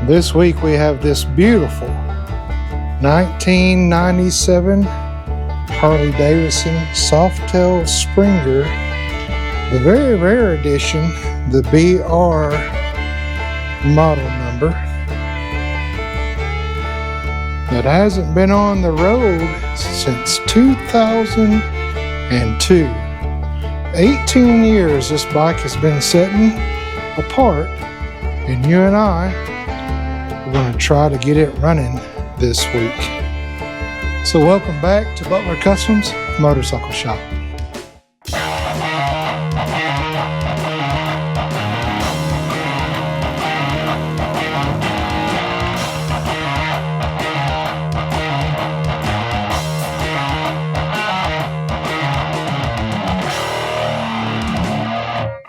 This week we have this beautiful 1997 Harley Davidson Softail Springer, the very rare edition, the BR model number, that hasn't been on the road since 2002. 18 years this bike has been sitting apart, and you and I are going to try to get it running this week. So welcome back to Butler Customs Motorcycle Shop.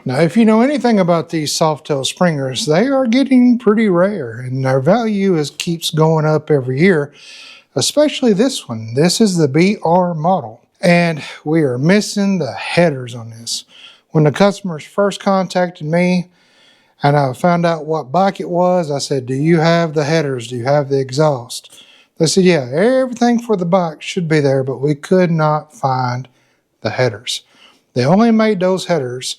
Now, if you know anything about these Softail Springers, they are getting pretty rare, and their value keeps going up every year, especially this one. This is the BR model, and we are missing the headers on this. When the customers first contacted me and I found out what bike it was, I said, do you have the headers? Do you have the exhaust? They said, yeah, everything for the bike should be there, but we could not find the headers. They only made those headers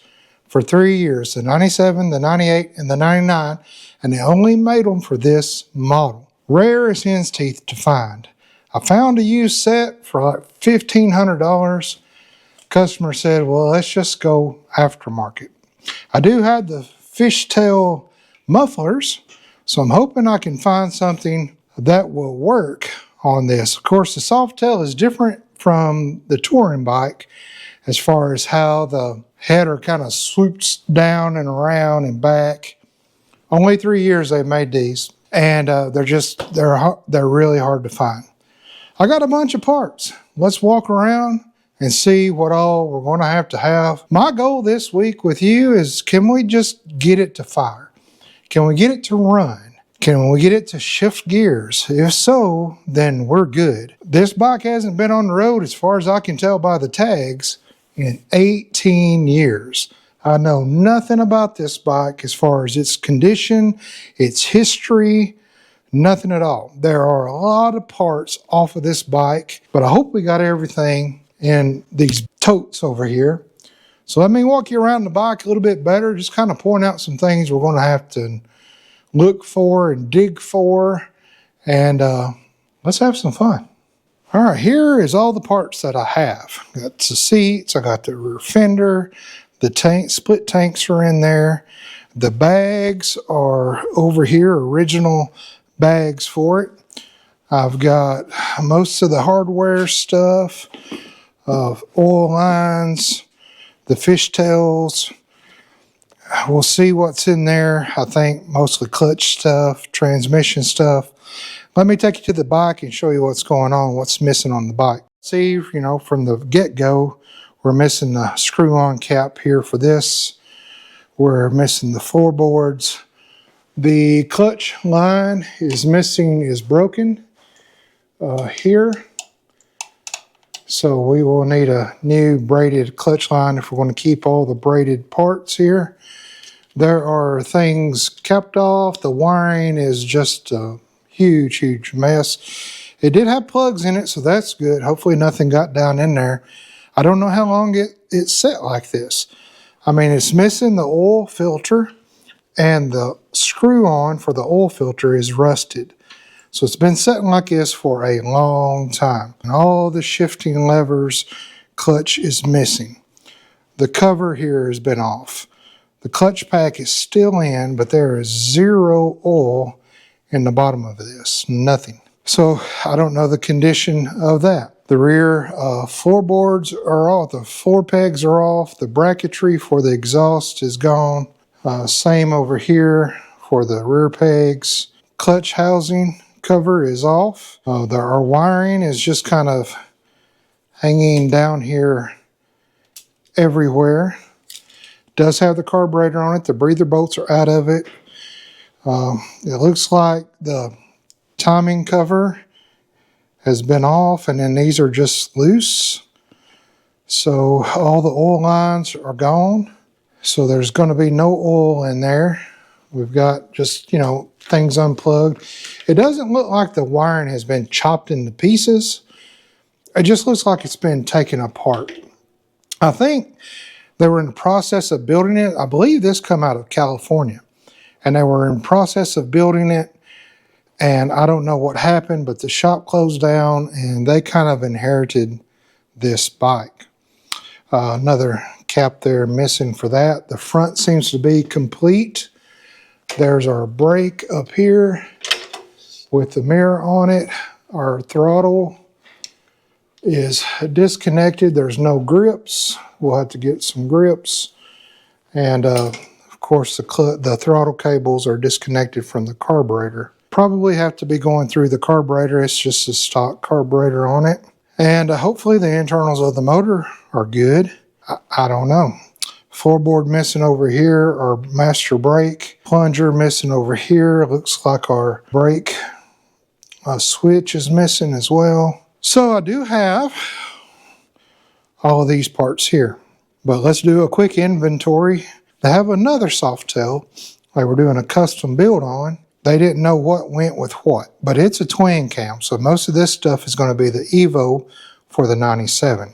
for 3 years, the 97, the 98, and the 99, and they only made them for this model. Rare as hen's teeth to find. I found a used set for like $1,500. Customer said, well, let's just go aftermarket. I do have the fishtail mufflers, so I'm hoping I can find something that will work on this. Of course, the Softail is different from the touring bike as far as how the header kind of swoops down and around and back. Only 3 years they made these, and they're really hard to find. I got a bunch of parts. Let's walk around and see what all we're going to have. My goal this week with you is, can we just get it to fire? Can we get it to run? Can we get it to shift gears? If so, then we're good. This bike hasn't been on the road, as far as I can tell by the tags, in 18 years. I know nothing about this bike as far as its condition, its history, nothing at all. There are a lot of parts off of this bike, but I hope we got everything in these totes over here. So let me walk you around the bike a little bit better, just kind of point out some things we're going to have to look for and dig for, and let's have some fun. All right, here is all the parts that I have. Got the seats, I got the rear fender, the split tanks are in there. The bags are over here, original bags for it. I've got most of the hardware stuff, oil lines, the fishtails. We'll see what's in there. I think mostly clutch stuff, transmission stuff. Let me take you to the bike and show you what's going on, what's missing on the bike. See, from the get-go, we're missing the screw-on cap here for this. We're missing the floorboards. The clutch line is broken here. So we will need a new braided clutch line if we're going to keep all the braided parts here. There are things capped off. The wiring is just huge mess. It did have plugs in it, so that's good. Hopefully nothing got down in there. I don't know how long it's set like this. I mean, it's missing the oil filter, and the screw on for the oil filter is rusted. So it's been sitting like this for a long time. And all the shifting levers, clutch is missing. The cover here has been off. The clutch pack is still in, but there is zero oil in the bottom of this, nothing. So I don't know the condition of that. The rear floorboards are off, the floor pegs are off, the bracketry for the exhaust is gone. Same over here for the rear pegs. Clutch housing cover is off. Our wiring is just kind of hanging down here everywhere. Does have the carburetor on it. The breather bolts are out of it. It looks like the timing cover has been off, and then these are just loose. So all the oil lines are gone. So there's going to be no oil in there. We've got just, things unplugged. It doesn't look like the wiring has been chopped into pieces. It just looks like it's been taken apart. I think they were in the process of building it. I believe this come out of California. And they were in the process of building it. And I don't know what happened, but the shop closed down and they kind of inherited this bike. Another cap there missing for that. The front seems to be complete. There's our brake up here with the mirror on it. Our throttle is disconnected. There's no grips. We'll have to get some grips. And of course the throttle cables are disconnected from the carburetor. Probably have to be going through the carburetor. It's just a stock carburetor on it. And hopefully the internals of the motor are good. I don't know. Floorboard missing over here, our master brake. Plunger missing over here. Looks like our brake switch is missing as well. So I do have all of these parts here. But let's do a quick inventory. They have another Softail they were doing a custom build on. They didn't know what went with what, but it's a twin cam, so most of this stuff is going to be the Evo for the 97.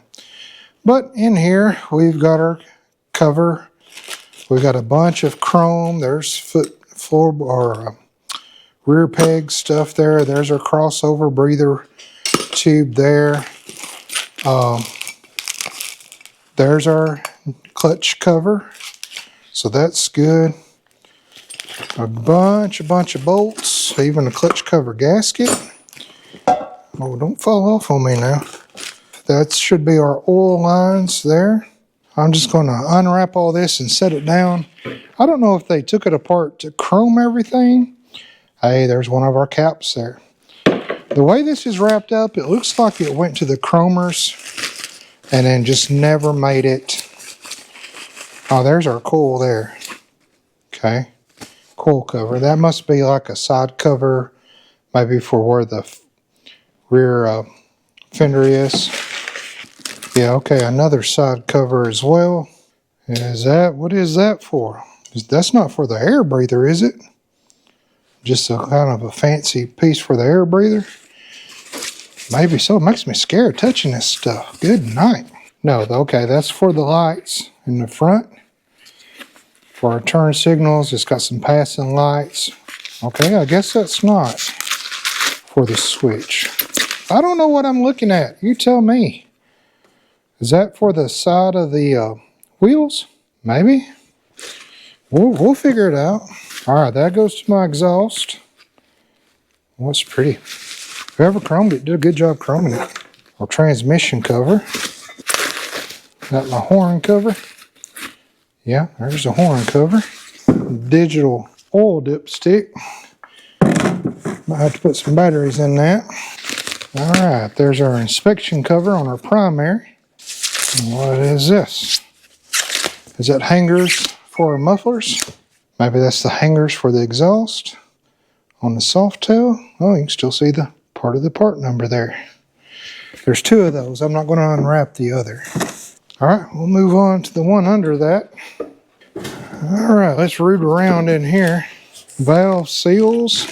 But in here, we've got our cover. We've got a bunch of chrome. There's rear peg stuff there. There's our crossover breather tube there. There's our clutch cover, so that's good. A bunch of bolts, even a clutch cover gasket. Oh, don't fall off on me now. That should be our oil lines there. I'm just going to unwrap all this and set it down. I don't know if they took it apart to chrome everything. Hey, there's one of our caps there. The way this is wrapped up, it looks like it went to the chromers and then just never made it. Oh, there's our coil there. Okay. Coil cover. That must be like a side cover, maybe for where the rear fender is. Yeah, okay, another side cover as well. What is that for? That's not for the air breather, is it? Just a kind of a fancy piece for the air breather? Maybe so. It makes me scared touching this stuff. Good night. No, okay, that's for the lights in the front. For our turn signals, it's got some passing lights. Okay, I guess that's not for the switch. I don't know what I'm looking at. You tell me. Is that for the side of the wheels? Maybe. We'll figure it out. All right, that goes to my exhaust. Oh, it's pretty. Whoever chromed it did a good job chroming it. Our transmission cover. Got my horn cover. Yeah, there's a horn cover. Digital oil dipstick. Might have to put some batteries in that. All right, there's our inspection cover on our primary. What is this? Is that hangers for our mufflers? Maybe that's the hangers for the exhaust on the Softail. Oh, you can still see the part of the part number there. There's two of those. I'm not going to unwrap the other. All right, we'll move on to the one under that. All right, let's root around in here. Valve seals,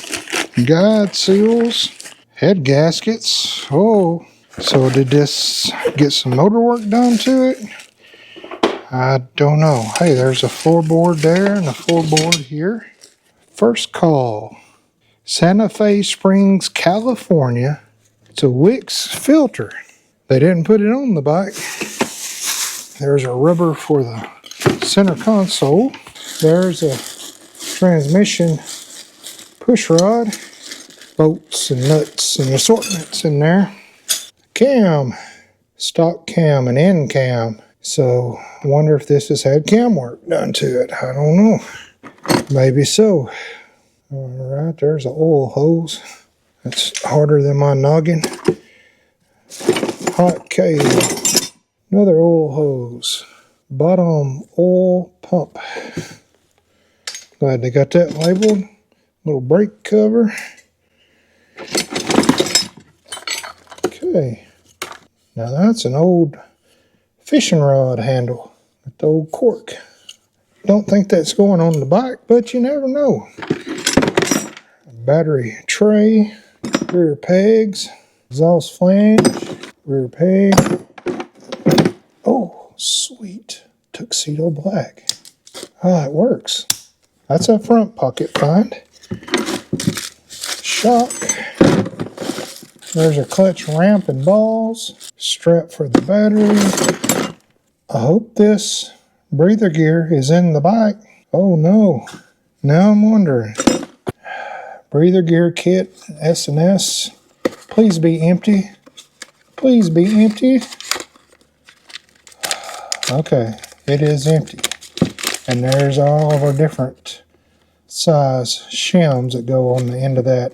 guide seals, head gaskets. Oh, so did this get some motor work done to it? I don't know. Hey, there's a floorboard there and a floorboard here. First call, Santa Fe Springs, California. It's a Wix filter. They didn't put it on the bike. There's a rubber for the center console. There's a transmission push rod, bolts and nuts and assortments in there. Cam, stock cam and end cam. So I wonder if this has had cam work done to it. I don't know. Maybe so. All right, there's an oil hose. That's harder than my noggin. Hot cable. Another oil hose. Bottom oil pump. Glad they got that labeled. Little brake cover. Okay. Now that's an old fishing rod handle with the old cork. Don't think that's going on the bike, but you never know. battery tray, rear pegs, exhaust flange, rear peg. Oh, sweet. Tuxedo black. Ah, it works. That's a front pocket find. Shock. There's a clutch ramp and balls. Strap for the battery. I hope this breather gear is in the bike. Oh no. Now I'm wondering. Breather gear kit, S&S. Please be empty. Please be empty. Okay, it is empty. And there's all of our different size shims that go on the end of that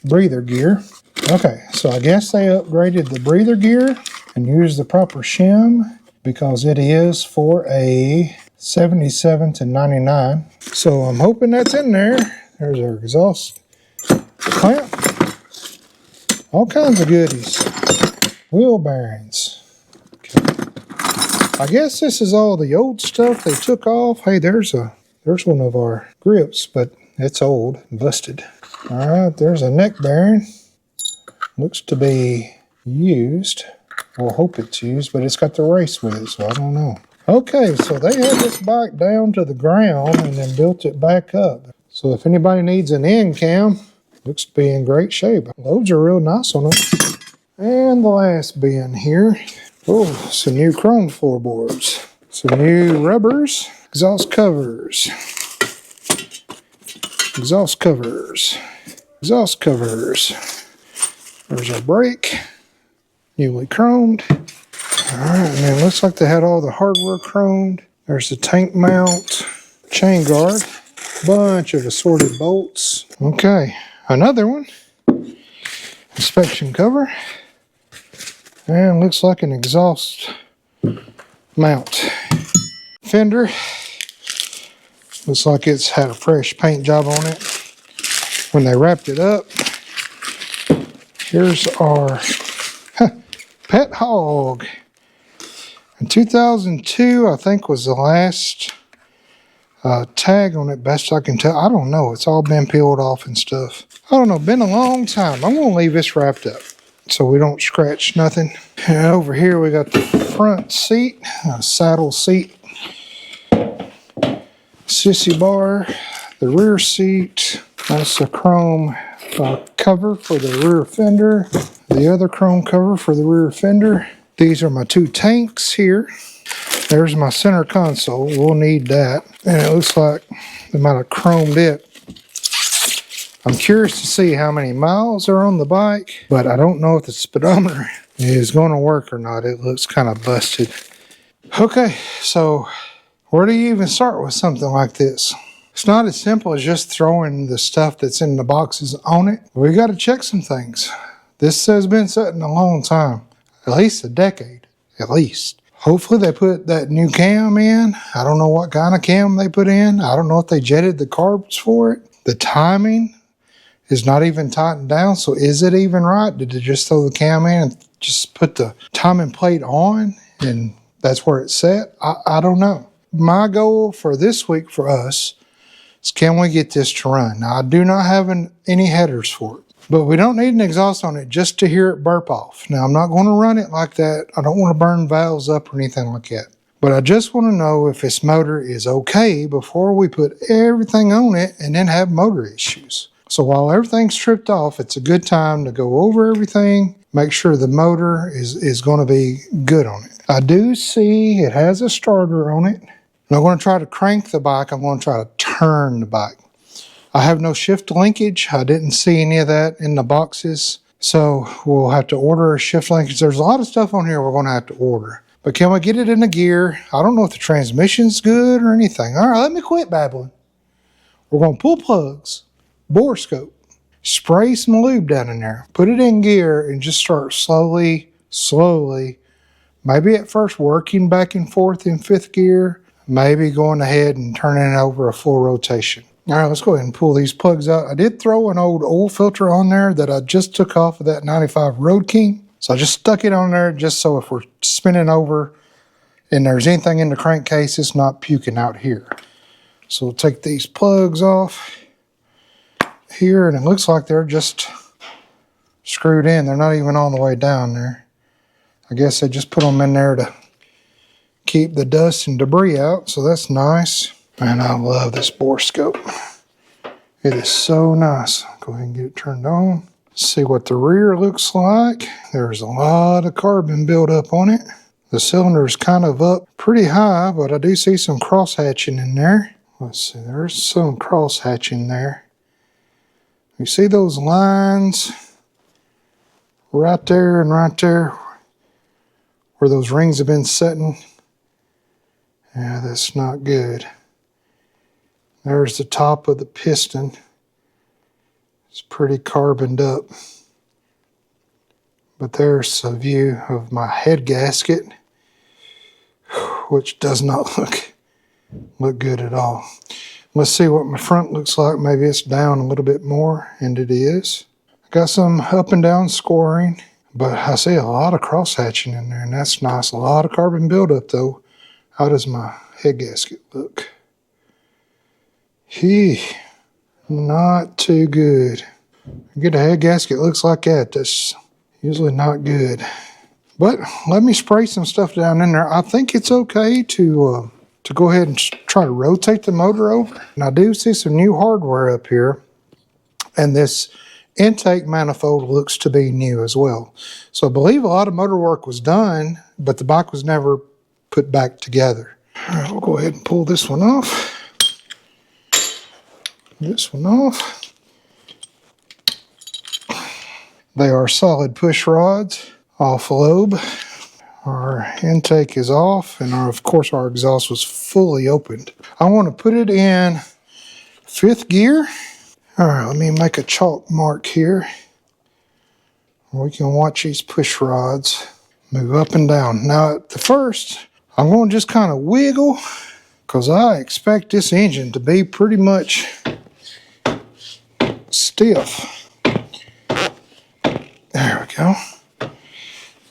breather gear. Okay, so I guess they upgraded the breather gear and used the proper shim because it is for a 77 to 99. So I'm hoping that's in there. There's our exhaust clamp. All kinds of goodies. Wheel bearings. Okay. I guess this is all the old stuff they took off. Hey, there's one of our grips, but it's old and busted. All right, there's a neck bearing. Looks to be used. We'll hope it's used, but it's got the race with it, so I don't know. Okay, so they had this bike down to the ground and then built it back up. So if anybody needs an end cam, looks to be in great shape. Loads are real nice on it. And the last bin here. Oh, some new chrome floorboards. Some new rubbers. Exhaust covers. Exhaust covers. Exhaust covers. There's our brake. Newly chromed. Alright, and then it looks like they had all the hardware chromed. There's the tank mount. Chain guard. Bunch of assorted bolts. Okay, another one. Inspection cover. And looks like an exhaust mount. Fender. Looks like it's had a fresh paint job on it when they wrapped it up. Here's our pet hog. In 2002, I think, was the last tag on it, best I can tell. I don't know. It's all been peeled off and stuff. I don't know. Been a long time. I'm going to leave this wrapped up so we don't scratch nothing. And over here we got the front seat, saddle seat, sissy bar, the rear seat. That's the chrome cover for the rear fender, the other chrome cover for the rear fender. These are my two tanks here. There's my center console. We'll need that. And it looks like they might have chromed it. I'm curious to see how many miles are on the bike, but I don't know if the speedometer is going to work or not. It looks kind of busted. Okay, so where do you even start with something like this? It's not as simple as just throwing the stuff that's in the boxes on it. We got to check some things. This has been sitting a long time, at least a decade, at least. Hopefully they put that new cam in. I don't know what kind of cam they put in. I don't know if they jetted the carbs for it. The timing is not even tightened down, so is it even right? Did they just throw the cam in and just put the timing plate on and that's where it's set? I don't know. My goal for this week for us is, can we get this to run? Now, I do not have any headers for it, but we don't need an exhaust on it just to hear it burp off. Now, I'm not going to run it like that. I don't want to burn valves up or anything like that. But I just want to know if this motor is okay before we put everything on it and then have motor issues. So while everything's stripped off, it's a good time to go over everything, make sure the motor is going to be good on it. I do see it has a starter on it. I'm not going to try to crank the bike. I'm going to try to turn the bike. I have no shift linkage. I didn't see any of that in the boxes. So we'll have to order a shift linkage. There's a lot of stuff on here we're going to have to order. But can we get it in the gear? I don't know if the transmission's good or anything. All right, let me quit babbling. We're going to pull plugs, bore scope, spray some lube down in there, put it in gear, and just start slowly, maybe at first working back and forth in fifth gear, maybe going ahead and turning it over a full rotation. All right, let's go ahead and pull these plugs out. I did throw an old oil filter on there that I just took off of that 95 Road King. So I just stuck it on there just so if we're spinning over and there's anything in the crankcase, it's not puking out here. So we'll take these plugs off here, and it looks like they're just screwed in. They're not even all the way down there. I guess they just put them in there to keep the dust and debris out, so that's nice. And I love this bore scope. It is so nice. Go ahead and get it turned on. See what the rear looks like. There's a lot of carbon buildup on it. The cylinder is kind of up pretty high, but I do see some cross hatching in there. Let's see, there's some cross hatching there. You see those lines right there and right there where those rings have been setting? Yeah, that's not good. There's the top of the piston. It's pretty carboned up. But there's a view of my head gasket, which does not look good at all. Let's see what my front looks like. Maybe it's down a little bit more, and it is. I got some up and down scoring, but I see a lot of cross hatching in there, and that's nice. A lot of carbon buildup though. How does my head gasket look? Not too good. Get a head gasket looks like that. That's usually not good. But let me spray some stuff down in there. I think it's okay to go ahead and try to rotate the motor over. And I do see some new hardware up here. And this intake manifold looks to be new as well. So I believe a lot of motor work was done, but the bike was never put back together. All right, we'll go ahead and pull this one off. This one off. They are solid push rods, off lobe. Our intake is off, and of course our exhaust was fully opened. I want to put it in 5th gear. All right, let me make a chalk mark here. We can watch these push rods move up and down. Now at the first, I'm going to just kind of wiggle because I expect this engine to be pretty much stiff. There we go.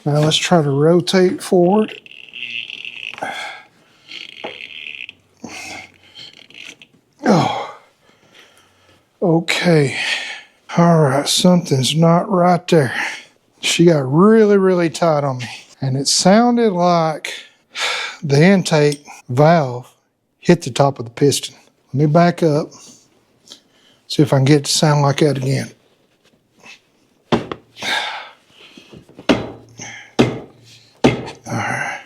Now let's try to rotate forward. Oh, okay. All right, something's not right there. She got really, really tight on me. And it sounded like the intake valve hit the top of the piston. Let me back up. See if I can get it to sound like that again. Alright.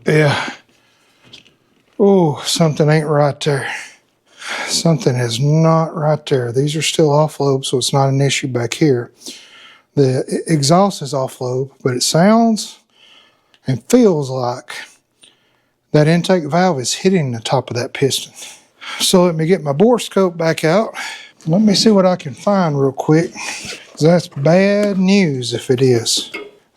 Yeah. Oh, something ain't right there. Something is not right there. These are still off lobe, so it's not an issue back here. The exhaust is off lobe, but it sounds and feels like that intake valve is hitting the top of that piston. So let me get my bore scope back out. Let me see what I can find real quick. That's bad news if it is.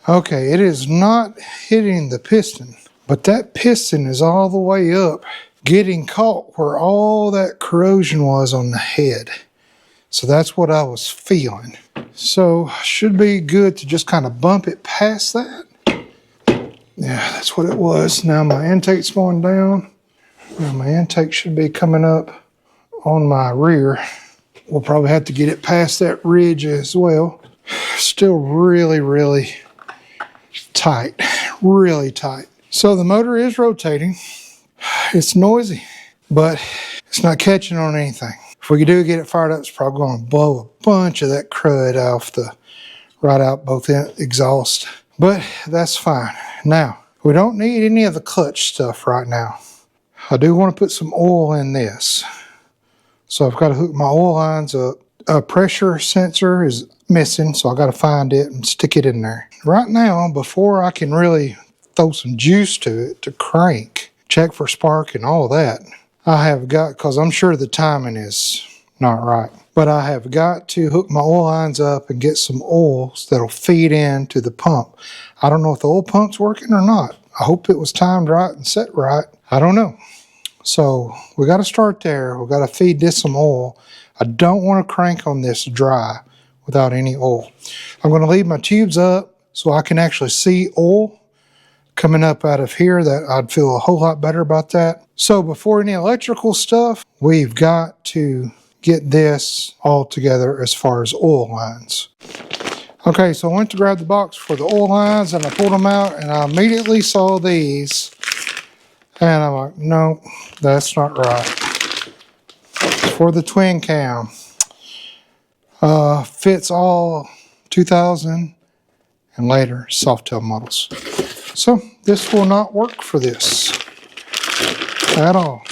Okay, it is not hitting the piston, but that piston is all the way up, getting caught where all that corrosion was on the head. So that's what I was feeling. So should be good to just kind of bump it past that. Yeah, that's what it was. Now my intake's going down. Now my intake should be coming up on my rear. We'll probably have to get it past that ridge as well. Still really, really tight. Really tight. So the motor is rotating. It's noisy, but it's not catching on anything. If we do get it fired up, it's probably going to blow a bunch of that crud off right out both exhaust. But that's fine. Now, we don't need any of the clutch stuff right now. I do want to put some oil in this. So I've got to hook my oil lines up. A pressure sensor is missing, so I've got to find it and stick it in there. Right now, before I can really throw some juice to it to crank, check for spark and all that, I have got, because I'm sure the timing is not right, but I have got to hook my oil lines up and get some oils that'll feed into the pump. I don't know if the oil pump's working or not. I hope it was timed right and set right. I don't know. So we got to start there. We got to feed this some oil. I don't want to crank on this dry without any oil. I'm going to leave my tubes up so I can actually see oil coming up out of here, that I'd feel a whole lot better about that. So before any electrical stuff, we've got to get this all together as far as oil lines. Okay, so I went to grab the box for the oil lines and I pulled them out and I immediately saw these and I'm like, no, that's not right. For the twin cam, fits all 2000 and later Softail models. So this will not work for this at all.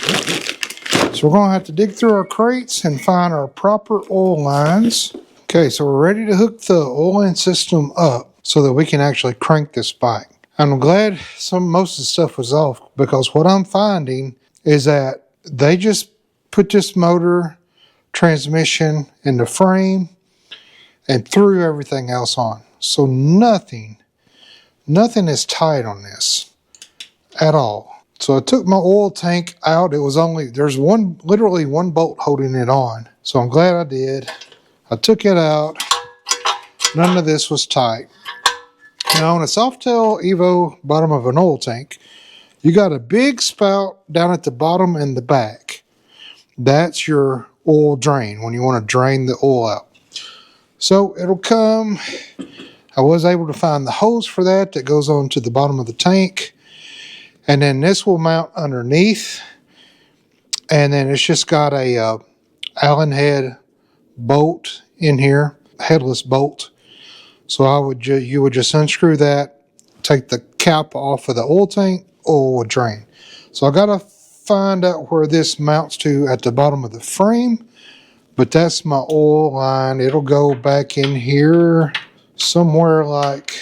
So we're going to have to dig through our crates and find our proper oil lines. Okay, so we're ready to hook the oiling system up so that we can actually crank this bike. I'm glad most of the stuff was off, because what I'm finding is that they just put this motor, transmission in the frame and threw everything else on. So nothing is tight on this at all. So I took my oil tank out. It was there's literally one bolt holding it on. So I'm glad I did. I took it out. None of this was tight. Now on a Softail Evo bottom of an oil tank, you got a big spout down at the bottom and the back. That's your oil drain when you want to drain the oil out. So it'll come. I was able to find the hose for that goes on to the bottom of the tank. And then this will mount underneath. And then it's just got a Allen head bolt in here, headless bolt. So you would just unscrew that, take the cap off of the oil tank, oil would drain. So I gotta find out where this mounts to at the bottom of the frame, but that's my oil line. It'll go back in here somewhere like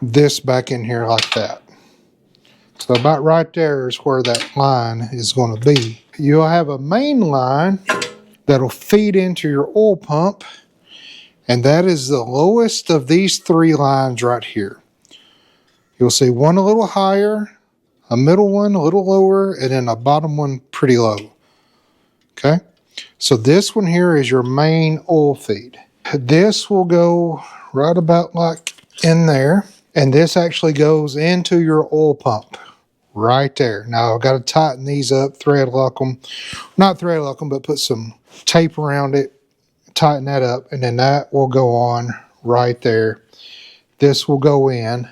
this, back in here like that. So about right there is where that line is going to be. You'll have a main line that'll feed into your oil pump, and that is the lowest of these three lines right here. You'll see one a little higher, a middle one a little lower, and then a bottom one pretty low. Okay, so this one here is your main oil feed. This will go right about like in there, and this actually goes into your oil pump right there. Now I've got to tighten these up, thread lock them, not thread lock them, but put some tape around it, tighten that up, and then that will go on right there. This will go in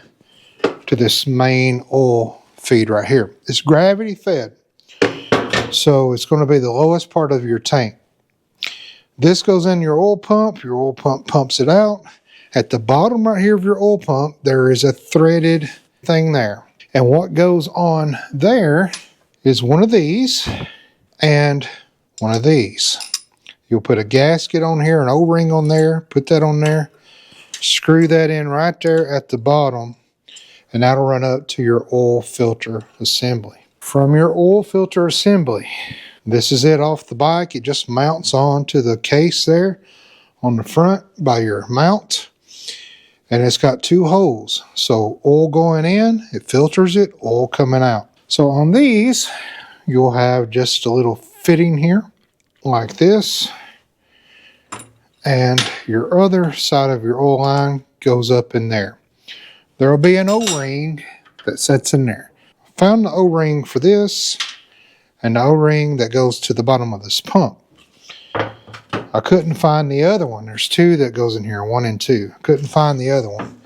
to this main oil feed right here. It's gravity fed, so it's going to be the lowest part of your tank. This goes in your oil pump pumps it out. At the bottom right here of your oil pump, there is a threaded thing there. And what goes on there is one of these and one of these. You'll put a gasket on here, an O-ring on there, put that on there, screw that in right there at the bottom, and that'll run up to your oil filter assembly. From your oil filter assembly, this is it off the bike. It just mounts onto the case there on the front by your mount. And it's got two holes. So oil going in, it filters it, oil coming out. So on these, you'll have just a little fitting here like this. And your other side of your oil line goes up in there. There will be an O-ring that sits in there. Found the O-ring for this and the O-ring that goes to the bottom of this pump. I couldn't find the other one. There's two that goes in here, 1 and 2. Couldn't find the other one.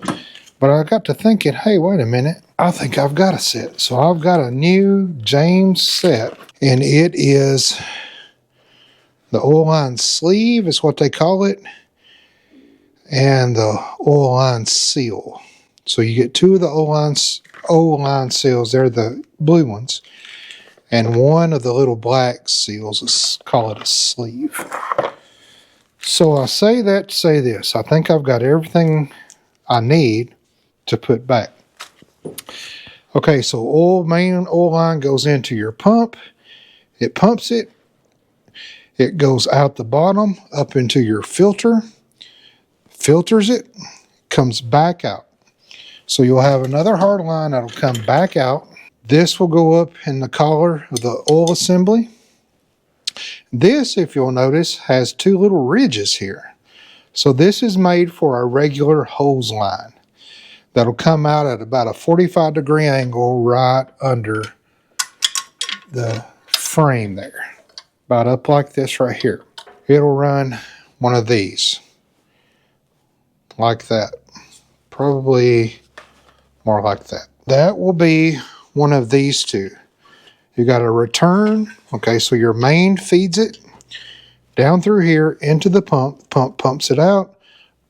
But I got to thinking, hey, wait a minute. I think I've got a set. So I've got a new James set, and it is the oil line sleeve is what they call it, and the oil line seal. So you get two of the oil line seals. They're the blue ones. And one of the little black seals, let's call it a sleeve. So I say that to say this. I think I've got everything I need to put back. Okay, so main oil line goes into your pump. It pumps it. It goes out the bottom up into your filter. Filters it. Comes back out. So you'll have another hard line that'll come back out. This will go up in the collar of the oil assembly. This, if you'll notice, has two little ridges here. So this is made for a regular hose line. that'll come out at about a 45-degree angle right under the frame there. About up like this right here. It'll run one of these. Like that. Probably more like that. That will be one of these two. You got a return. Okay, so your main feeds it down through here into the pump. Pump pumps it out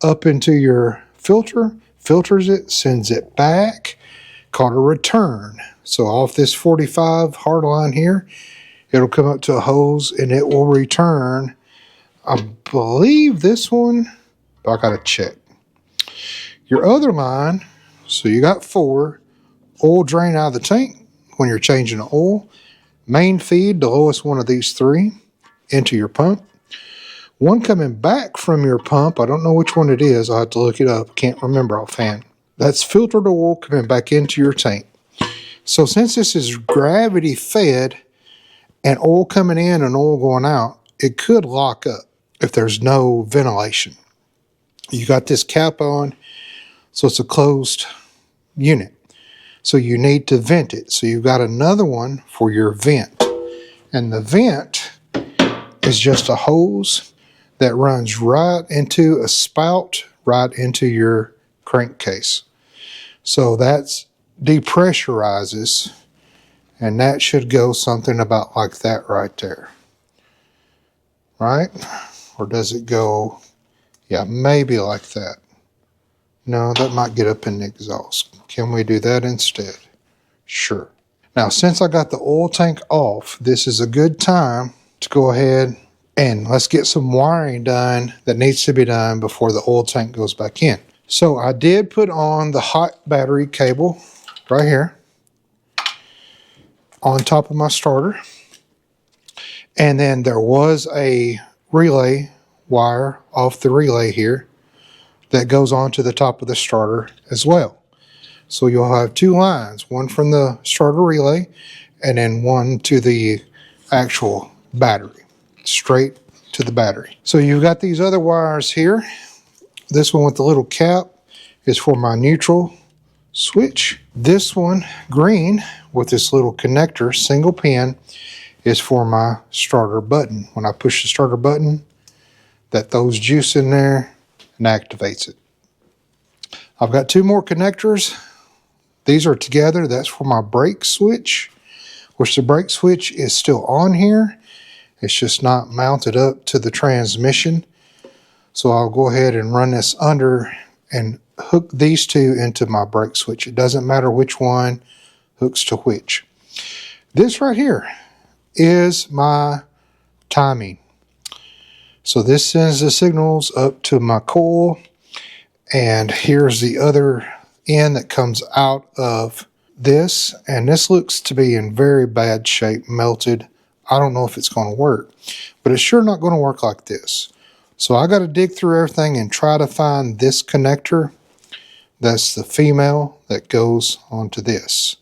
up into your filter, filters it, sends it back, called a return. So off this 45 hard line here, it'll come up to a hose and it will return. I believe this one, but I gotta check. Your other line, so you got 4, oil drain out of the tank when you're changing the oil, main feed, the lowest one of these 3, into your pump. One coming back from your pump, I don't know which one it is, I'll have to look it up, can't remember offhand. That's filtered oil coming back into your tank. So since this is gravity fed and oil coming in and oil going out, it could lock up if there's no ventilation. You got this cap on, so it's a closed unit. So you need to vent it. So you've got another one for your vent. And the vent is just a hose that runs right into a spout, right into your crankcase. So that depressurizes, and that should go something about like that right there. Right? Or does it go, yeah, maybe like that. No, that might get up in the exhaust. Can we do that instead? Sure. Now, since I got the oil tank off, this is a good time to go ahead and let's get some wiring done that needs to be done before the oil tank goes back in. So I did put on the hot battery cable right here on top of my starter. And then there was a relay wire off the relay here that goes onto the top of the starter as well. So you'll have 2 lines, one from the starter relay and then one to the actual battery, straight to the battery. So you've got these other wires here. This one with the little cap is for my neutral switch. This one, green, with this little connector, single pin, is for my starter button. When I push the starter button, that throws juice in there and activates it. I've got 2 more connectors. These are together. That's for my brake switch, which the brake switch is still on here. It's just not mounted up to the transmission. So I'll go ahead and run this under and hook these 2 into my brake switch. It doesn't matter which one hooks to which. This right here is my timing. So this sends the signals up to my coil, and here's the other end that comes out of this, and this looks to be in very bad shape, melted. I don't know if it's going to work, but it's sure not going to work like this. So I got to dig through everything and try to find this connector. That's the female that goes onto this.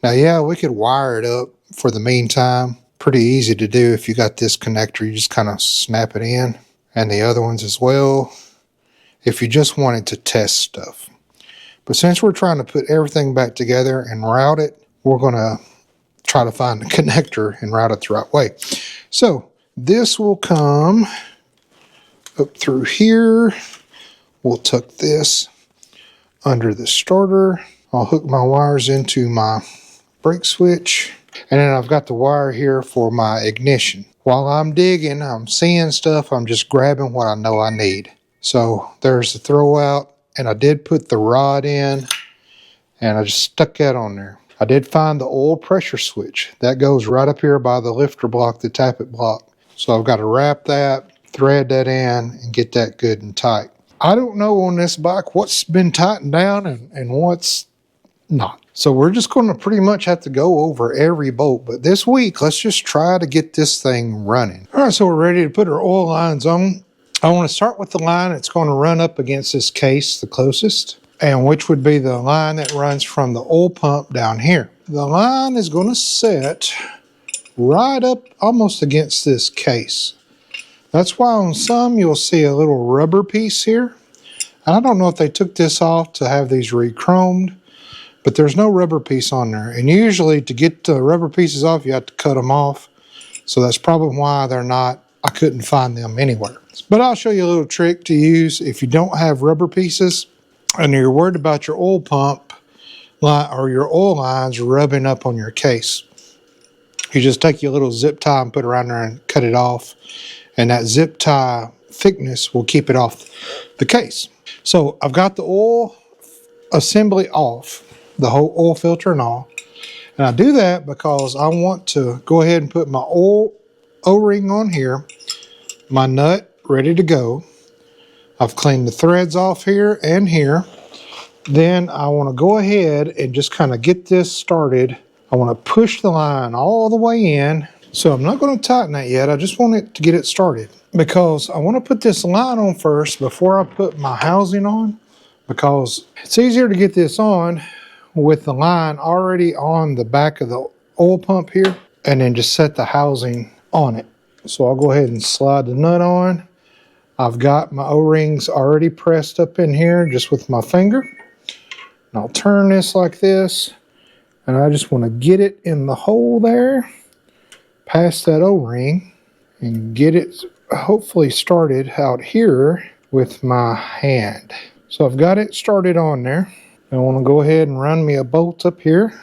Now, yeah, we could wire it up for the meantime. Pretty easy to do if you got this connector. You just kind of snap it in, and the other ones as well, if you just wanted to test stuff. But since we're trying to put everything back together and route it, we're going to try to find the connector and route it the right way. So this will come up through here. We'll tuck this under the starter. I'll hook my wires into my brake switch. And then I've got the wire here for my ignition. While I'm digging, I'm seeing stuff, I'm just grabbing what I know I need. So there's the throw out, and I did put the rod in, and I just stuck that on there. I did find the oil pressure switch. That goes right up here by the lifter block, the tappet block. So I've got to wrap that, thread that in, and get that good and tight. I don't know on this bike what's been tightened down and what's not. So we're just going to pretty much have to go over every bolt. But this week, let's just try to get this thing running. All right, so we're ready to put our oil lines on. I want to start with the line that's going to run up against this case the closest, and which would be the line that runs from the oil pump down here. The line is going to set right up almost against this case. That's why on some you'll see a little rubber piece here. And I don't know if they took this off to have these re-chromed, but there's no rubber piece on there. And usually to get the rubber pieces off, you have to cut them off. So that's probably why they're not, I couldn't find them anywhere. But I'll show you a little trick to use if you don't have rubber pieces and you're worried about your oil pump line or your oil lines rubbing up on your case. You just take your little zip tie and put it around there and cut it off. And that zip tie thickness will keep it off the case. So I've got the oil assembly off, the whole oil filter and all. And I do that because I want to go ahead and put my oil O-ring on here, my nut ready to go. I've cleaned the threads off here and here. Then I want to go ahead and just kind of get this started. I want to push the line all the way in. So I'm not going to tighten that yet. I just want it to get it started because I want to put this line on first before I put my housing on, because it's easier to get this on with the line already on the back of the oil pump here and then just set the housing on it. So I'll go ahead and slide the nut on. I've got my O-rings already pressed up in here just with my finger. And I'll turn this like this, and I just want to get it in the hole there, past that O-ring, and get it hopefully started out here with my hand. So I've got it started on there. I want to go ahead and run me a bolt up here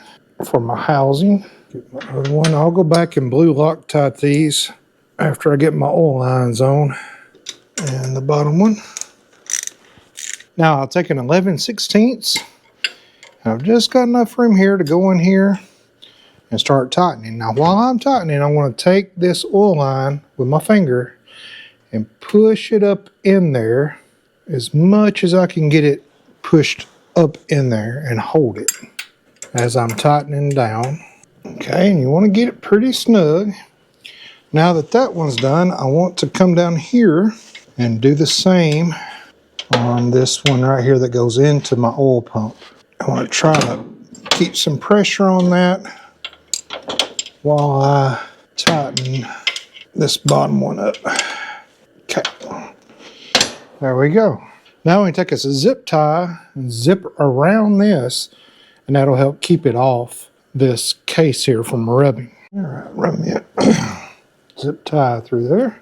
for my housing. Get my other one. I'll go back and blue Loctite these after I get my oil lines on. And the bottom one. Now I'll take an 11/16. I've just got enough room here to go in here and start tightening. Now while I'm tightening, I want to take this oil line with my finger and push it up in there as much as I can get it pushed up in there and hold it as I'm tightening down. Okay, and you want to get it pretty snug. Now that that one's done, I want to come down here and do the same on this one right here that goes into my oil pump. I want to try to keep some pressure on that while I tighten this bottom one up. Okay, there we go. Now we take us a zip tie and zip around this, and that'll help keep it off this case here from rubbing. All right, run me a zip tie through there.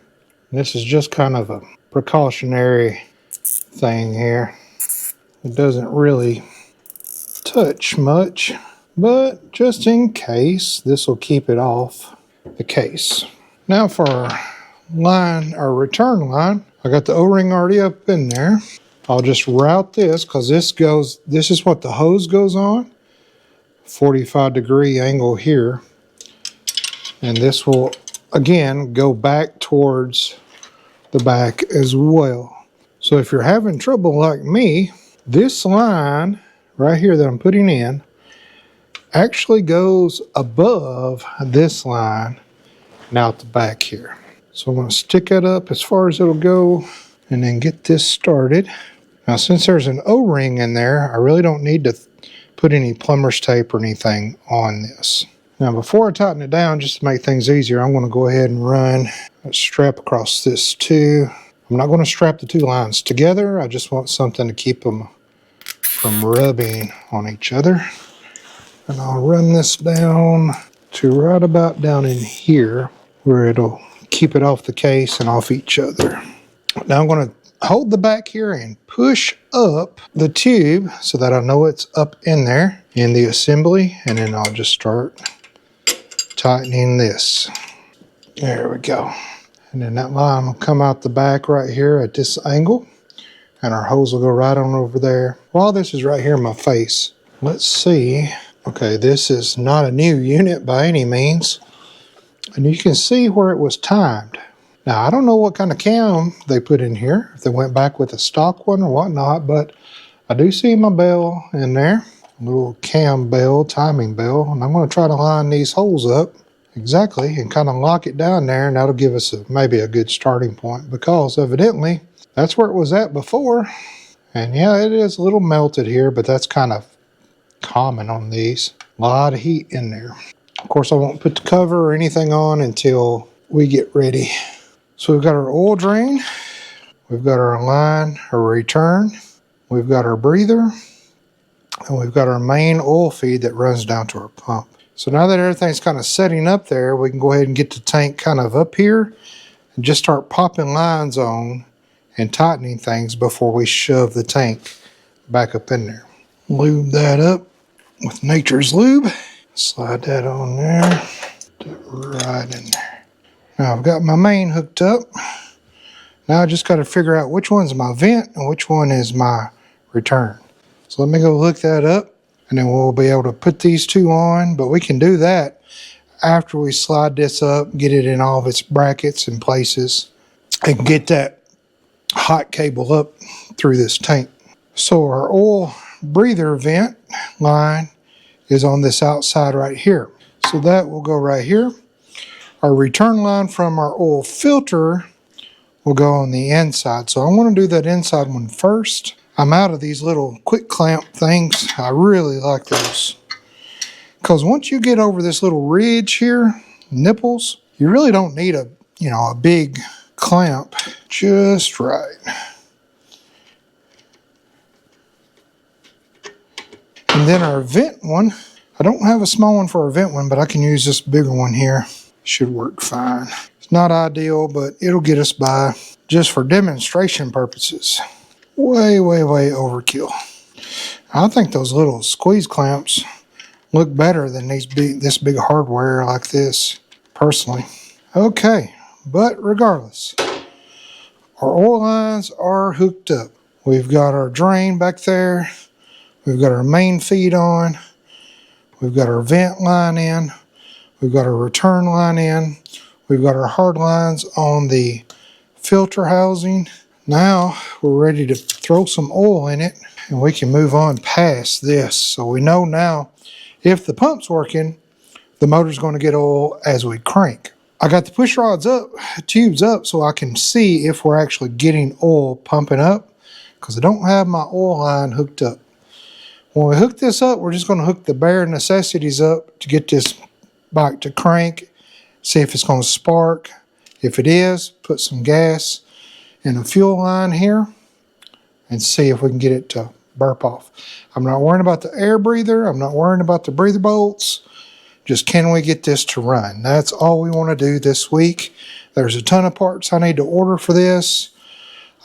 And this is just kind of a precautionary thing here. It doesn't really touch much, but just in case, this will keep it off the case. Now for our line, our return line, I got the O-ring already up in there. I'll just route this because this is what the hose goes on, 45-degree angle here. And this will, again, go back towards the back as well. So if you're having trouble like me, this line right here that I'm putting in actually goes above this line and out the back here. So I'm going to stick it up as far as it'll go and then get this started. Now since there's an O-ring in there, I really don't need to put any plumber's tape or anything on this. Now before I tighten it down, just to make things easier, I'm going to go ahead and run a strap across this too. I'm not going to strap the two lines together. I just want something to keep them from rubbing on each other. And I'll run this down to right about down in here where it'll keep it off the case and off each other. Now I'm going to hold the back here and push up the tube so that I know it's up in there in the assembly, and then I'll just start tightening this. There we go. And then that line will come out the back right here at this angle, and our hose will go right on over there. While this is right here in my face, let's see. Okay, this is not a new unit by any means, and you can see where it was timed. Now, I don't know what kind of cam they put in here, if they went back with a stock one or whatnot, but I do see my bell in there, a little cam bell, timing bell, and I'm going to try to line these holes up exactly and kind of lock it down there, and that'll give us maybe a good starting point, because evidently that's where it was at before. And yeah, it is a little melted here, but that's kind of common on these. A lot of heat in there. Of course, I won't put the cover or anything on until we get ready. So we've got our oil drain, we've got our line, our return, we've got our breather, and we've got our main oil feed that runs down to our pump. So now that everything's kind of setting up there, we can go ahead and get the tank kind of up here and just start popping lines on and tightening things before we shove the tank back up in there. Lube that up with Nature's Lube. Slide that on there, right in there. Now I've got my main hooked up. Now I just got to figure out which one's my vent and which one is my return. So let me go look that up, and then we'll be able to put these two on, but we can do that after we slide this up, get it in all of its brackets and places, and get that hot cable up through this tank. So our oil breather vent line is on this outside right here. So that will go right here. Our return line from our oil filter will go on the inside. So I want to do that inside one first. I'm out of these little quick clamp things. I really like those. Because once you get over this little ridge here, nipples, you really don't need a big clamp. Just right. And then our vent one, I don't have a small one for our vent one, but I can use this bigger one here. Should work fine. It's not ideal, but it'll get us by just for demonstration purposes. Way, way, way overkill. I think those little squeeze clamps look better than this big hardware like this, personally. Okay, but regardless, our oil lines are hooked up. We've got our drain back there. We've got our main feed on. We've got our vent line in. We've got our return line in. We've got our hard lines on the filter housing. Now we're ready to throw some oil in it, and we can move on past this. So we know now if the pump's working, the motor's going to get oil as we crank. I got the push rods up, tubes up, so I can see if we're actually getting oil pumping up, because I don't have my oil line hooked up. When we hook this up, we're just going to hook the bare necessities up to get this bike to crank, see if it's going to spark. If it is, put some gas in a fuel line here and see if we can get it to burp off. I'm not worrying about the air breather. I'm not worrying about the breather bolts. Just can we get this to run? That's all we want to do this week. There's a ton of parts I need to order for this.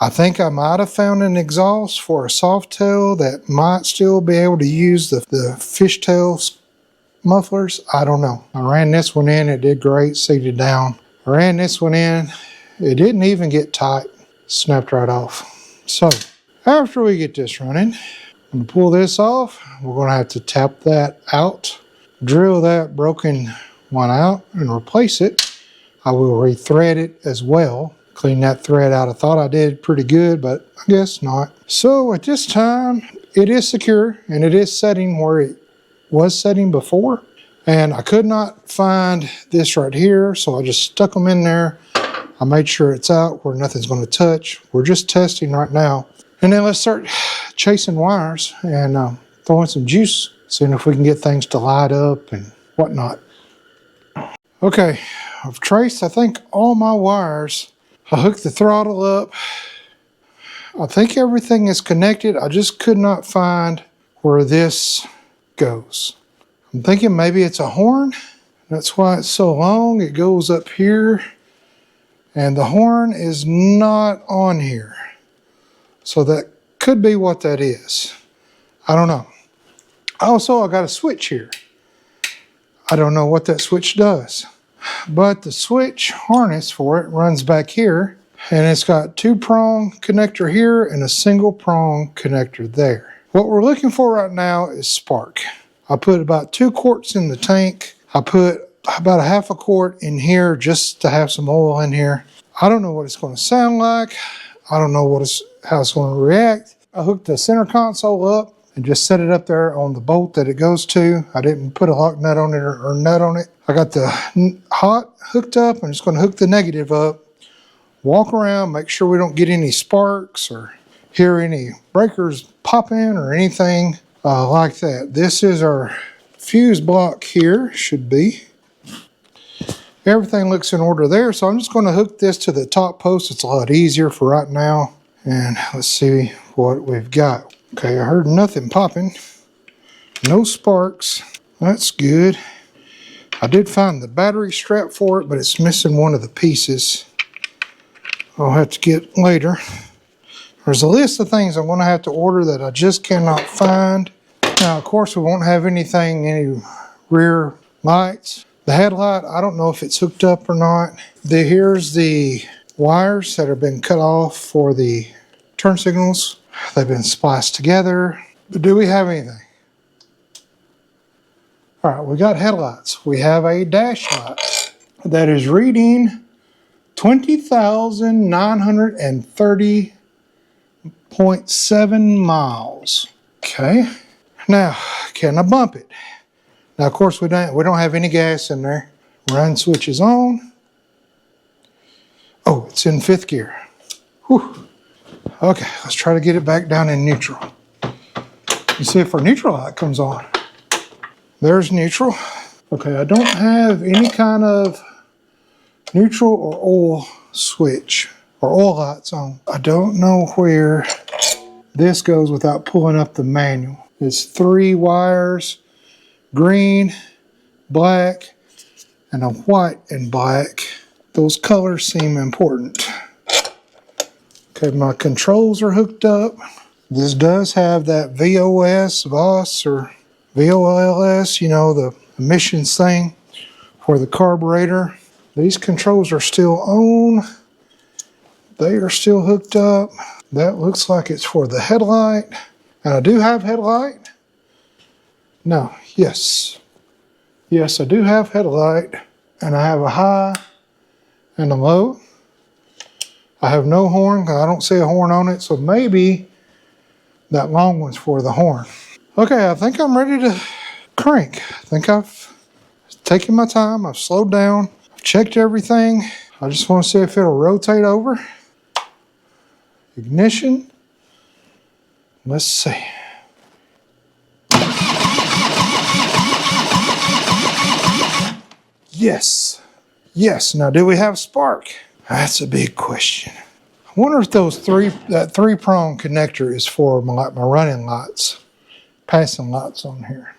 I think I might have found an exhaust for a Softail that might still be able to use the fishtail mufflers. I don't know. I ran this one in. It did great. Seated down. I ran this one in. It didn't even get tight. Snapped right off. So after we get this running, I'm going to pull this off. We're going to have to tap that out, drill that broken one out, and replace it. I will rethread it as well. Clean that thread out. I thought I did pretty good, but I guess not. So at this time, it is secure, and it is setting where it was setting before. And I could not find this right here, so I just stuck them in there. I made sure it's out where nothing's going to touch. We're just testing right now. And then let's start chasing wires and throwing some juice, seeing if we can get things to light up and whatnot. Okay, I've traced, I think, all my wires. I hooked the throttle up. I think everything is connected. I just could not find where this goes. I'm thinking maybe it's a horn. That's why it's so long. It goes up here. And the horn is not on here. So that could be what that is. I don't know. Also, I got a switch here. I don't know what that switch does. But the switch harness for it runs back here. And it's got 2-prong connector here and a single prong connector there. What we're looking for right now is spark. I put about 2 quarts in the tank. I put about a half a quart in here just to have some oil in here. I don't know what it's going to sound like. I don't know how it's going to react. I hooked the center console up and just set it up there on the bolt that it goes to. I didn't put a lock nut on it or nut on it. I got the hot hooked up. I'm just going to hook the negative up, walk around, make sure we don't get any sparks or hear any breakers popping or anything like that. This is our fuse block here, should be. Everything looks in order there, so I'm just going to hook this to the top post. It's a lot easier for right now. And let's see what we've got. Okay, I heard nothing popping. No sparks. That's good. I did find the battery strap for it, but it's missing one of the pieces. I'll have to get later. There's a list of things I'm going to have to order that I just cannot find. Now, of course, we won't have anything, any rear lights. The headlight, I don't know if it's hooked up or not. Here's the wires that have been cut off for the turn signals. They've been spliced together. But do we have anything? All right, we got headlights. We have a dash light that is reading 20,930.7 miles. Okay. Now, can I bump it? Now, of course, we don't have any gas in there. Run switch is on. Oh, it's in 5th gear. Whew. Okay, let's try to get it back down in neutral. You see if our neutral light comes on. There's neutral. Okay, I don't have any kind of neutral or oil switch or oil lights on. I don't know where this goes without pulling up the manual. It's 3 wires, green, black, and a white and black. Those colors seem important. Okay, my controls are hooked up. This does have that VOS or VOLS, you know, the emissions thing for the carburetor. These controls are still on. They are still hooked up. That looks like it's for the headlight. And I do have headlight. No, yes. Yes, I do have headlight. And I have a high and a low. I have no horn. I don't see a horn on it. So maybe that long one's for the horn. Okay, I think I'm ready to crank. I think I've taken my time. I've slowed down. I've checked everything. I just want to see if it'll rotate over. Ignition. Let's see. Yes. Yes. Now, do we have spark? That's a big question. I wonder if that 3-prong connector is for my running lights. Passing lights on here.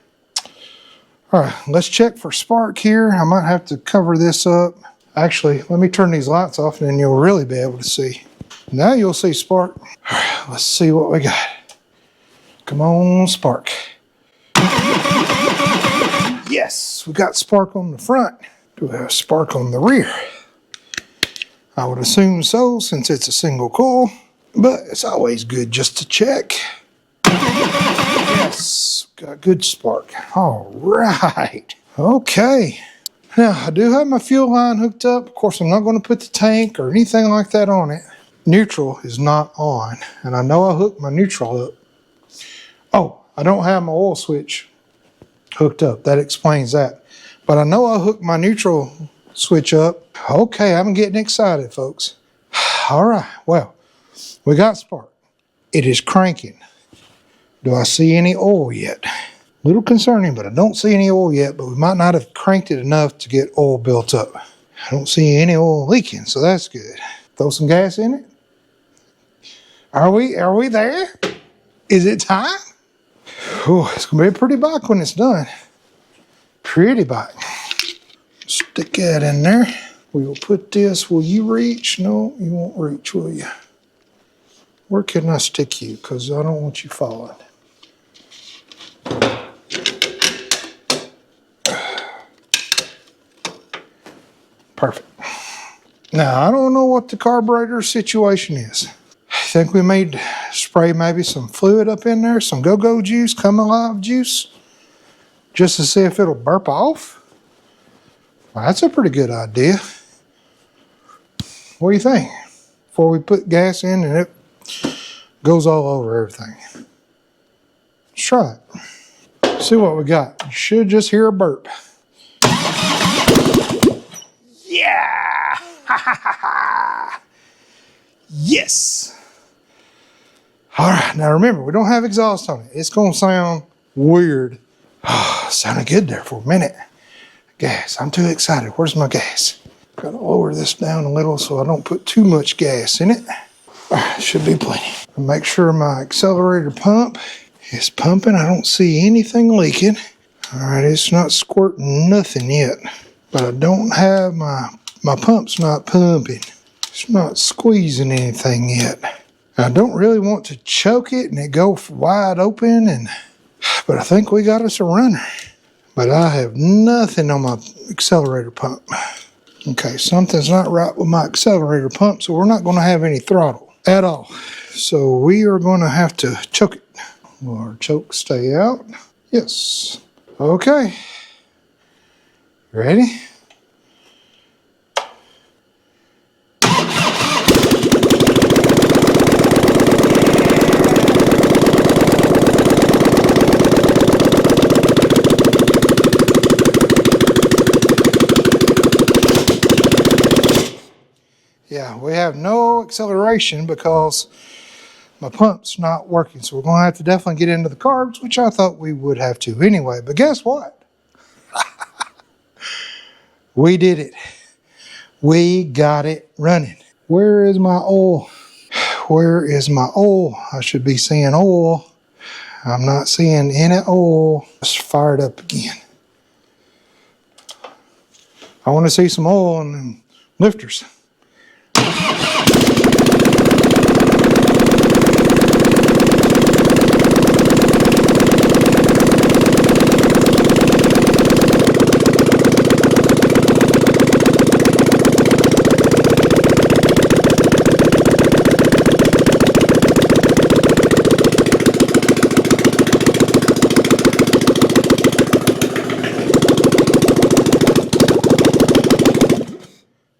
All right, let's check for spark here. I might have to cover this up. Actually, let me turn these lights off and then you'll really be able to see. Now you'll see spark. All right, let's see what we got. Come on, spark. Yes, we got spark on the front. Do we have spark on the rear? I would assume so since it's a single coil, but it's always good just to check. Yes, got good spark. All right. Okay. Now, I do have my fuel line hooked up. Of course, I'm not going to put the tank or anything like that on it. Neutral is not on, and I know I hooked my neutral up. Oh, I don't have my oil switch hooked up. That explains that. But I know I hooked my neutral switch up. Okay, I'm getting excited, folks. All right, well, we got spark. It is cranking. Do I see any oil yet? A little concerning, but I don't see any oil yet, but we might not have cranked it enough to get oil built up. I don't see any oil leaking, so that's good. Throw some gas in it. Are we there? Is it time? Oh, it's gonna be a pretty bike when it's done. Pretty bike. Stick that in there. We will put this, will you reach? No, you won't reach, will you? Where can I stick you? Because I don't want you falling. Perfect. Now, I don't know what the carburetor situation is. I think we may spray maybe some fluid up in there, some go-go juice, come alive juice, just to see if it'll burp off. Well, that's a pretty good idea. What do you think? Before we put gas in and it goes all over everything. Let's try it. See what we got. You should just hear a burp. Yeah! Ha ha ha ha! Yes! All right, now remember, we don't have exhaust on it. It's going to sound weird. Oh, sounded good there for a minute. Gas, I'm too excited. Where's my gas? Got to lower this down a little so I don't put too much gas in it. Should be plenty. Make sure my accelerator pump is pumping. I don't see anything leaking. All right, it's not squirting nothing yet, but I don't have my pump's not pumping. It's not squeezing anything yet. I don't really want to choke it and it go wide open, but I think we got us a runner. But I have nothing on my accelerator pump. Okay, something's not right with my accelerator pump, so we're not going to have any throttle at all. So we are going to have to choke it. Will our choke stay out? Yes. Okay. Ready? Yeah, we have no acceleration because my pump's not working. So we're going to have to definitely get into the carbs, which I thought we would have to anyway. But guess what? We did it. We got it running. Where is my oil? Where is my oil? I should be seeing oil. I'm not seeing any oil. Let's fire it up again. I want to see some oil in them lifters.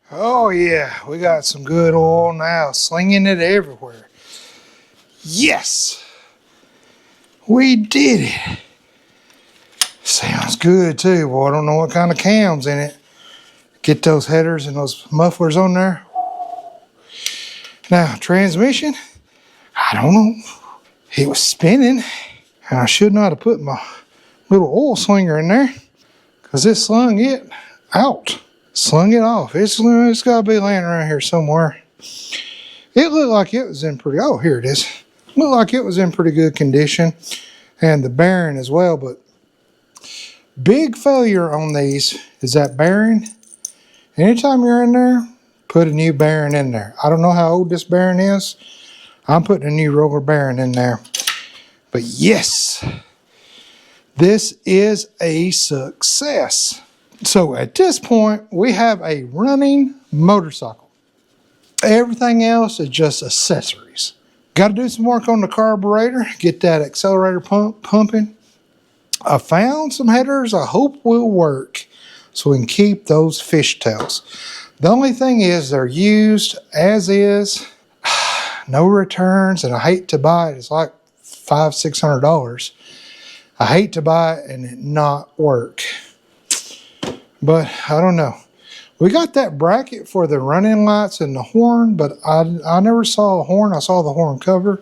Oh yeah, we got some good oil now, slinging it everywhere. Yes, we did it. Sounds good too. Boy, I don't know what kind of cam's in it. Get those headers and those mufflers on there. Now, transmission, I don't know. It was spinning, and I should not have put my little oil slinger in there because it slung it out. Slung it off. It's got to be laying around here somewhere. It looked like it was in pretty, oh, here it is. Looked like it was in pretty good condition. And the bearing as well, but big failure on these is that bearing. Anytime you're in there, put a new bearing in there. I don't know how old this bearing is. I'm putting a new roller bearing in there. But yes, this is a success. So at this point, we have a running motorcycle. Everything else is just accessories. Got to do some work on the carburetor, get that accelerator pumping. I found some headers I hope will work so we can keep those fishtails. The only thing is they're used as is, no returns, and I hate to buy it. It's like $500–600. I hate to buy it and it not work. But I don't know. We got that bracket for the running lights and the horn, but I never saw a horn. I saw the horn cover,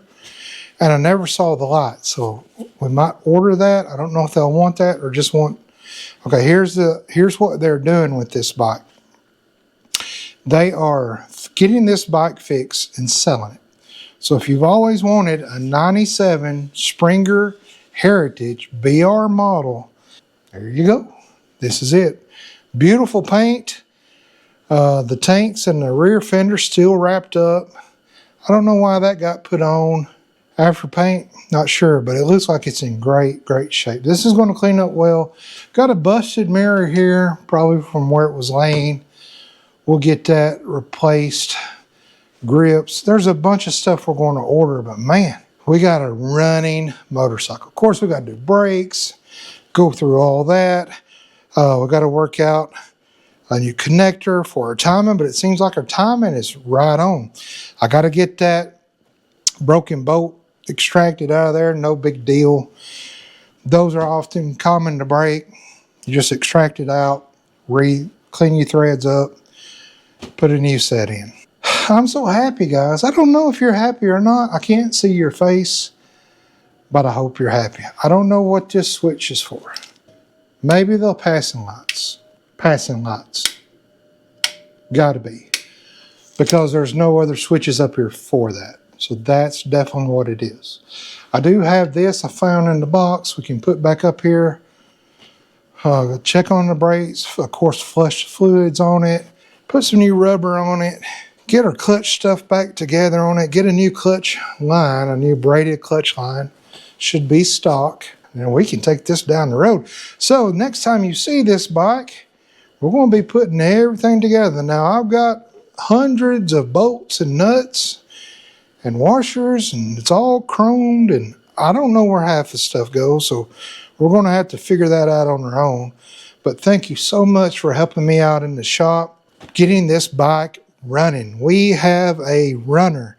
and I never saw the light. So we might order that. I don't know if they'll want that or just want. Okay, here's what they're doing with this bike. They are getting this bike fixed and selling it. So if you've always wanted a 97 Springer Heritage BR model, there you go. This is it. Beautiful paint. The tanks and the rear fender still wrapped up. I don't know why that got put on after paint. Not sure, but it looks like it's in great shape. This is going to clean up well. Got a busted mirror here, probably from where it was laying. We'll get that replaced. Grips. There's a bunch of stuff we're going to order, but man, we got a running motorcycle. Of course, we got to do brakes, go through all that. We got to work out a new connector for our timing, but it seems like our timing is right on. I got to get that broken bolt extracted out of there. No big deal. Those are often common to break. You just extract it out, clean your threads up, put a new set in. I'm so happy, guys. I don't know if you're happy or not. I can't see your face, but I hope you're happy. I don't know what this switch is for. Maybe the passing lights. Passing lights. Gotta be. because there's no other switches up here for that. So that's definitely what it is. I do have this I found in the box we can put back up here. Check on the brakes, of course flush the fluids on it, put some new rubber on it, get our clutch stuff back together on it, get a new clutch line, a new braided clutch line. Should be stock, and we can take this down the road. So next time you see this bike, we're going to be putting everything together. Now I've got hundreds of bolts and nuts and washers, and it's all chromed, and I don't know where half the stuff goes, so we're going to have to figure that out on our own. But thank you so much for helping me out in the shop, getting this bike running. We have a runner.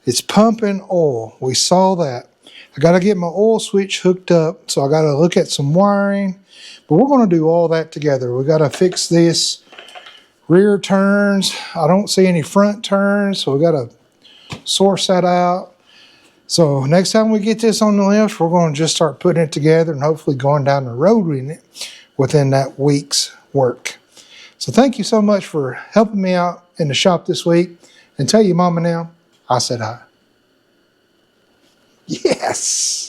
It's pumping oil. We saw that. I got to get my oil switch hooked up, so I got to look at some wiring. But we're going to do all that together. We got to fix this rear turns. I don't see any front turns, so we got to source that out. So next time we get this on the lift, we're going to just start putting it together and hopefully going down the road with it within that week's work. So thank you so much for helping me out in the shop this week. And tell your mama now, I said hi. Yes.